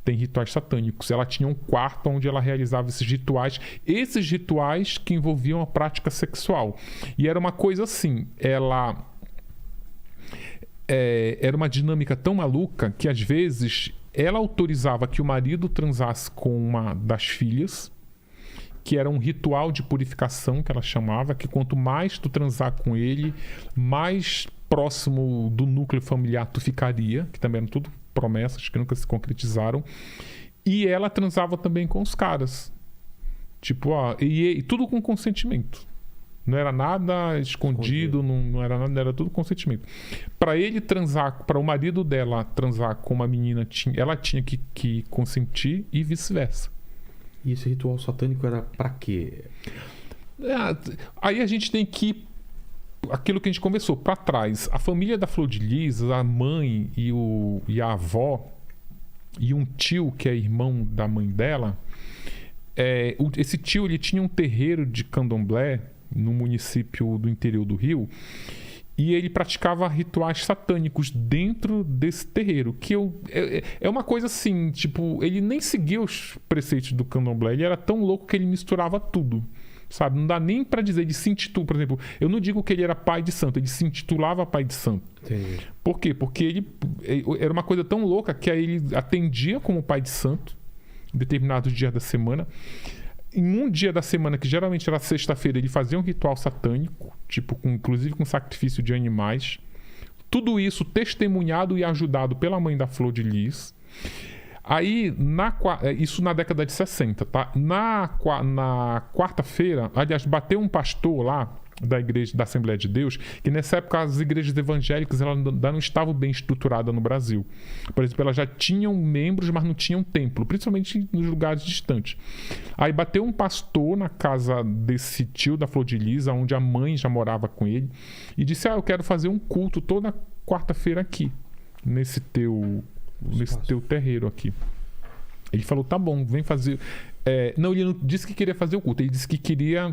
tem rituais satânicos. Ela tinha um quarto onde ela realizava esses rituais que envolviam a prática sexual. E era uma coisa assim, era uma dinâmica tão maluca que às vezes ela autorizava que o marido transasse com uma das filhas, que era um ritual de purificação que ela chamava, que quanto mais tu transar com ele, mais próximo do núcleo familiar tu ficaria, que também eram tudo promessas que nunca se concretizaram. E ela transava também com os caras. Tipo, e tudo com consentimento. Não era nada escondido, não era nada, era tudo consentimento. Para ele transar, para o marido dela transar com uma menina, ela tinha que consentir e vice-versa. E esse ritual satânico era para quê? Aí a gente tem que aquilo que a gente conversou, para trás. A família da Flor de Lis, a mãe e a avó e um tio que é irmão da mãe dela, esse tio ele tinha um terreiro de candomblé no município do interior do Rio, e ele praticava rituais satânicos dentro desse terreiro, que é uma coisa assim, tipo, ele nem seguia os preceitos do candomblé, ele era tão louco que ele misturava tudo, sabe? Não dá nem pra dizer, ele se intitula, por exemplo, eu não digo que ele era pai de santo, ele se intitulava pai de santo. Entendi. Por quê? Porque ele era uma coisa tão louca que aí ele atendia como pai de santo em determinados dias da semana. Em um dia da semana, que geralmente era sexta-feira, ele fazia um ritual satânico, tipo, inclusive com sacrifício de animais. Tudo isso testemunhado e ajudado pela mãe da Flor de Lis. Aí, isso na década de 60, tá? Na quarta-feira, aliás, bateu um pastor lá da igreja da Assembleia de Deus, que nessa época as igrejas evangélicas ainda não estavam bem estruturadas no Brasil. Por exemplo, elas já tinham membros, mas não tinham templo, principalmente nos lugares distantes. Aí bateu um pastor na casa desse tio da Flor de Lis, onde a mãe já morava com ele, e disse: eu quero fazer um culto toda quarta-feira aqui, nesse teu terreiro aqui. Ele falou: tá bom, vem fazer. Não, ele não disse que queria fazer o culto, ele disse que queria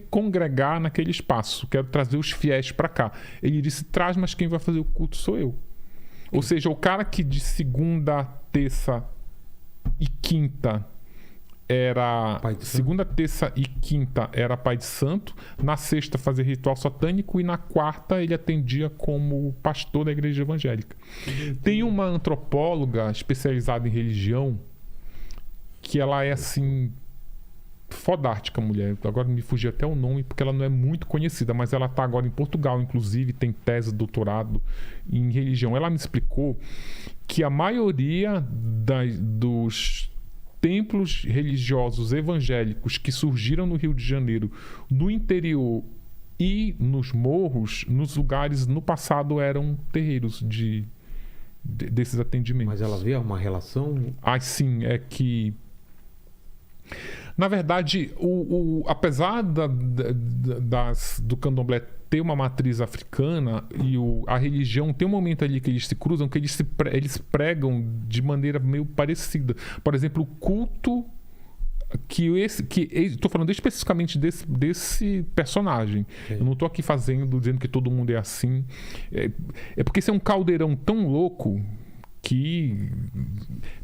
congregar naquele espaço, quero trazer os fiéis para cá. Ele disse: traz, mas quem vai fazer o culto sou eu. Ou seja, o cara que de segunda, terça e quinta era segunda, terça e quinta era pai de santo, na sexta fazia ritual satânico e na quarta ele atendia como pastor da igreja evangélica. Tem uma antropóloga especializada em religião que ela é assim fodástica, mulher. Agora me fugiu até o nome porque ela não é muito conhecida, mas ela está agora em Portugal, inclusive tem tese de doutorado em religião. Ela me explicou que a maioria dos templos religiosos evangélicos que surgiram no Rio de Janeiro, no interior e nos morros, nos lugares no passado eram terreiros desses atendimentos. Mas ela vê uma relação? Sim, é que na verdade, apesar do candomblé ter uma matriz africana e a religião tem um momento ali que eles se cruzam, que eles pregam de maneira meio parecida. Por exemplo, o culto estou falando especificamente desse personagem. Sim. Eu não estou aqui dizendo que todo mundo é assim. É porque esse é um caldeirão tão louco que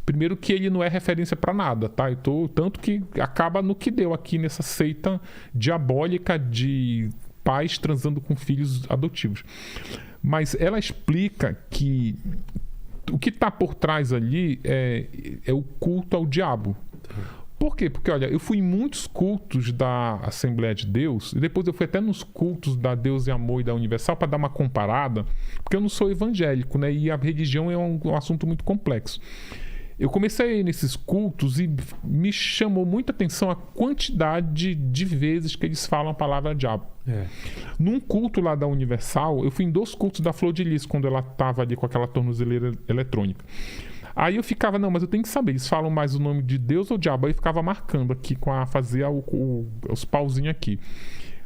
primeiro que ele não é referência para nada, tá? Tanto que acaba no que deu aqui nessa seita diabólica de pais transando com filhos adotivos. Mas ela explica que o que está por trás ali é o culto ao diabo. Por quê? Porque, olha, eu fui em muitos cultos da Assembleia de Deus e depois eu fui até nos cultos da Deus e Amor e da Universal para dar uma comparada, porque eu não sou evangélico, né? E a religião é um assunto muito complexo. Eu comecei a ir nesses cultos e me chamou muita atenção a quantidade de vezes que eles falam a palavra diabo. Num culto lá da Universal, eu fui em 2 cultos da Flor de Lis, quando ela estava ali com aquela tornozeleira eletrônica. Aí eu ficava, não, mas eu tenho que saber, eles falam mais o nome de Deus ou diabo? Aí eu ficava marcando aqui, fazia os pauzinhos aqui.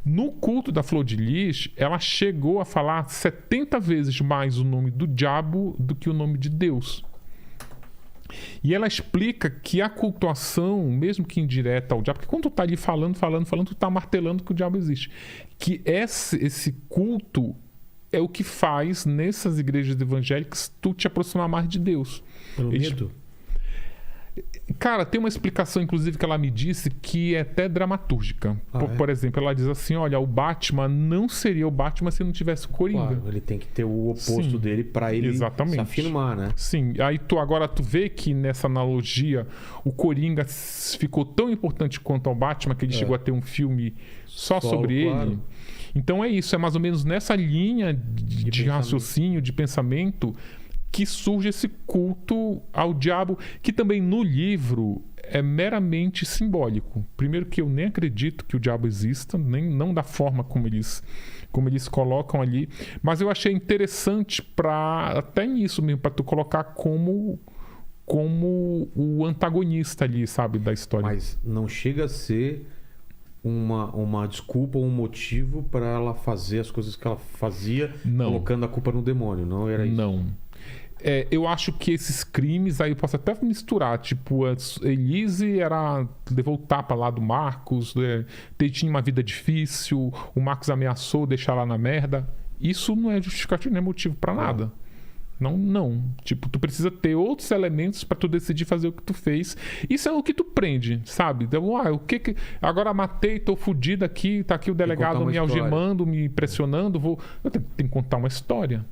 No culto da Flor de Lis, ela chegou a falar 70 vezes mais o nome do diabo do que o nome de Deus. E ela explica que a cultuação, mesmo que indireta ao diabo, porque quando tu tá ali falando, tu tá martelando que o diabo existe. Que esse culto é o que faz, nessas igrejas evangélicas, tu te aproximar mais de Deus. Pelo medo? Cara, tem uma explicação, inclusive, que ela me disse que é até dramatúrgica. Por exemplo, ela diz assim, olha, o Batman não seria o Batman se não tivesse o Coringa. Claro, ele tem que ter o oposto Sim, dele para ele exatamente. se afirmar, né? Sim, aí agora tu vê que nessa analogia o Coringa ficou tão importante quanto ao Batman que ele chegou a ter um filme só sobre claro. ele. Então é isso, é mais ou menos nessa linha de raciocínio, de pensamento, que surge esse culto ao diabo, que também no livro é meramente simbólico. Primeiro que eu nem acredito que o diabo exista, não da forma como eles colocam ali, mas eu achei interessante até nisso mesmo, para tu colocar como o antagonista ali, sabe, da história. Mas não chega a ser uma desculpa ou um motivo para ela fazer as coisas que ela fazia, colocando a culpa no demônio, não era isso? Não. Eu acho que esses crimes, aí eu posso até misturar, tipo, a Elise levou o tapa lá do Marcos, tinha uma vida difícil, o Marcos ameaçou deixar lá na merda. Isso não é justificativo, não é motivo pra nada. Não. Tipo, tu precisa ter outros elementos pra tu decidir fazer o que tu fez. Isso é o que tu prende, sabe? Então, o que agora matei, tô fudido aqui, tá aqui o delegado me algemando, me pressionando, eu tenho que contar uma história.